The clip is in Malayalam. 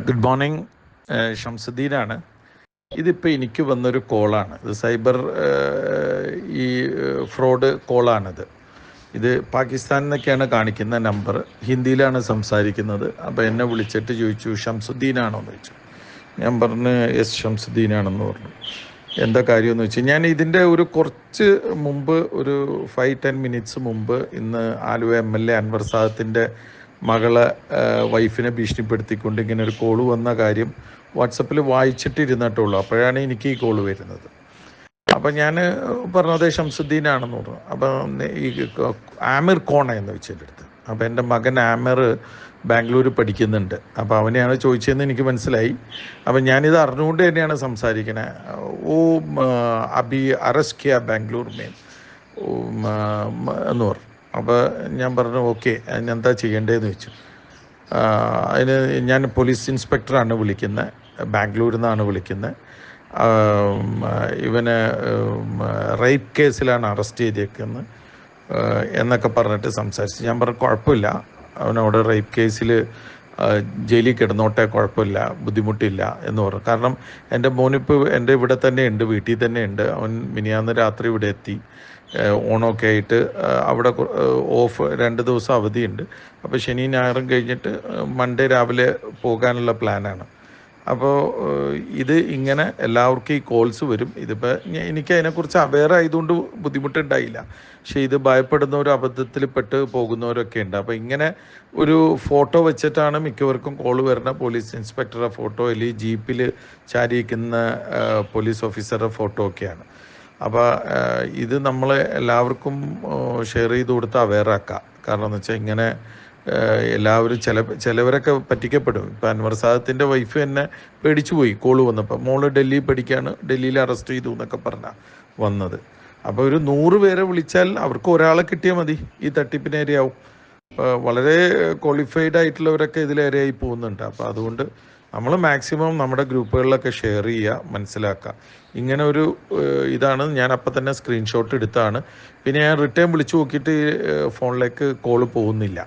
Good morning. ഷംസുദ്ദീനാണ്. ഇതിപ്പോൾ എനിക്ക് വന്നൊരു കോളാണ്. ഇത് സൈബർ ഈ ഫ്രോഡ് കോളാണിത്. ഇത് പാകിസ്ഥാനിൽ നിന്നൊക്കെയാണ് കാണിക്കുന്ന നമ്പർ. ഹിന്ദിയിലാണ് സംസാരിക്കുന്നത്. അപ്പോൾ എന്നെ വിളിച്ചിട്ട് ചോദിച്ചു, ഷംസുദ്ദീനാണോ എന്ന് ചോദിച്ചു. ഞാൻ പറഞ്ഞ് യെസ് ഷംസുദ്ദീനാണെന്ന് പറഞ്ഞു. എന്താ കാര്യമെന്ന് വെച്ചാൽ, ഞാൻ ഇതിൻ്റെ ഒരു കുറച്ച് മുമ്പ് ഒരു 5-10 മിനിറ്റ്സ് മുമ്പ് ഇന്ന് ആലുവ MLA അൻവർ സാദത്തിൻ്റെ മകളെ വൈഫിനെ ഭീഷണിപ്പെടുത്തിക്കൊണ്ട് ഇങ്ങനെ ഒരു കോള് വന്ന കാര്യം വാട്സപ്പിൽ വായിച്ചിട്ടിരുന്നിട്ടുള്ളൂ. അപ്പോഴാണ് എനിക്ക് ഈ കോള് വരുന്നത്. അപ്പം ഞാൻ പറഞ്ഞത് ഷംസുദ്ദീനാണെന്ന് പറഞ്ഞു. അപ്പം ഈ ആമിർ കോണ എന്ന് വെച്ചതിൻ്റെ അടുത്ത്. അപ്പോൾ എൻ്റെ മകൻ ആമിർ ബാംഗ്ലൂർ പഠിക്കുന്നുണ്ട്. അപ്പോൾ അവനെയാണ് ചോദിച്ചതെന്ന് എനിക്ക് മനസ്സിലായി. അപ്പം ഞാനിത് അറിഞ്ഞുകൊണ്ട് തന്നെയാണ് സംസാരിക്കണേ. ഓ അബി അറസ്റ്റ് കിയ ബാംഗ്ലൂർ മെയിൻ എന്ന് പറഞ്ഞു. അപ്പോൾ ഞാൻ പറഞ്ഞു ഓക്കെ, ഞാൻ എന്താ ചെയ്യേണ്ടതെന്ന് വെച്ചു. അതിന് ഞാൻ പോലീസ് ഇൻസ്പെക്ടറാണ് വിളിക്കുന്നത്, ബാംഗ്ലൂരിൽ നിന്നാണ് വിളിക്കുന്നത്. ഇവനെ റേപ്പ് കേസിലാണ് അറസ്റ്റ് ചെയ്തേക്കുന്നത് എന്നൊക്കെ പറഞ്ഞിട്ട് സംസാരിച്ചു. ഞാൻ പറഞ്ഞു കുഴപ്പമില്ല, അവനവിടെ റേപ്പ് കേസിൽ ജയിലിൽ കിടന്നോട്ടെ, കുഴപ്പമില്ല, ബുദ്ധിമുട്ടില്ല എന്ന് പറഞ്ഞു. കാരണം എൻ്റെ മോനിപ്പോൾ എൻ്റെ ഇവിടെ തന്നെ ഉണ്ട്, വീട്ടിൽ തന്നെ ഉണ്ട്. അവൻ മിനിയാന്ന് രാത്രി ഇവിടെ എത്തി. ഓണമൊക്കെ ആയിട്ട് അവിടെ ഓഫ് 2 ദിവസം അവധിയുണ്ട്. അപ്പോൾ ശനി ഞായറും കഴിഞ്ഞിട്ട് മൺഡേ രാവിലെ പോകാനുള്ള പ്ലാനാണ്. അപ്പോൾ ഇത് ഇങ്ങനെ എല്ലാവർക്കും ഈ കോൾസ് വരും. ഇതിപ്പോൾ എനിക്ക് അതിനെക്കുറിച്ച് അവെയർ ആയതുകൊണ്ട് ബുദ്ധിമുട്ടുണ്ടായില്ല. പക്ഷേ ഇത് ഭയപ്പെടുന്ന ഒരു അബദ്ധത്തിൽ പെട്ട് പോകുന്നവരൊക്കെ ഉണ്ട്. അപ്പോൾ ഇങ്ങനെ ഒരു ഫോട്ടോ വെച്ചിട്ടാണ് മിക്കവർക്കും കോൾ വരുന്ന. പോലീസ് ഇൻസ്പെക്ടറുടെ ഫോട്ടോ അല്ലെങ്കിൽ ജീപ്പിൽ ചാരിയിരിക്കുന്ന പോലീസ് ഓഫീസറുടെ ഫോട്ടോ ഒക്കെയാണ്. അപ്പോൾ ഇത് നമ്മൾ എല്ലാവർക്കും ഷെയർ ചെയ്ത് കൊടുത്ത് അവെയർ ആക്കാം. കാരണം എന്ന് വെച്ചാൽ ഇങ്ങനെ എല്ലാവരും ചിലവരൊക്കെ പറ്റിക്കപ്പെടും. ഇപ്പം അൻവർ സാദത്തിൻ്റെ വൈഫ് എന്നെ പേടിച്ചു പോയി കോള് വന്നപ്പോൾ. മോള് ഡൽഹി പഠിക്കുകയാണ്, ഡൽഹിയിൽ അറസ്റ്റ് ചെയ്തു എന്നൊക്കെ പറഞ്ഞാൽ വന്നത്. അപ്പോൾ ഒരു 100 പേരെ വിളിച്ചാൽ അവർക്ക് ഒരാളെ കിട്ടിയാൽ മതി, ഈ തട്ടിപ്പിന് ഇരയാവും. വളരെ ക്വാളിഫൈഡ് ആയിട്ടുള്ളവരൊക്കെ ഇതിലേറെയായി പോകുന്നുണ്ട്. അപ്പോൾ അതുകൊണ്ട് നമ്മൾ മാക്സിമം നമ്മുടെ ഗ്രൂപ്പുകളിലൊക്കെ ഷെയർ ചെയ്യുക, മനസ്സിലാക്കുക. ഇങ്ങനെ ഒരു ഇതാണ്. ഞാൻ അപ്പം തന്നെ സ്ക്രീൻഷോട്ട് എടുത്താണ്. പിന്നെ ഞാൻ റിട്ടേൺ വിളിച്ചു നോക്കിയിട്ട് ഫോണിലേക്ക് കോള് പോകുന്നില്ല.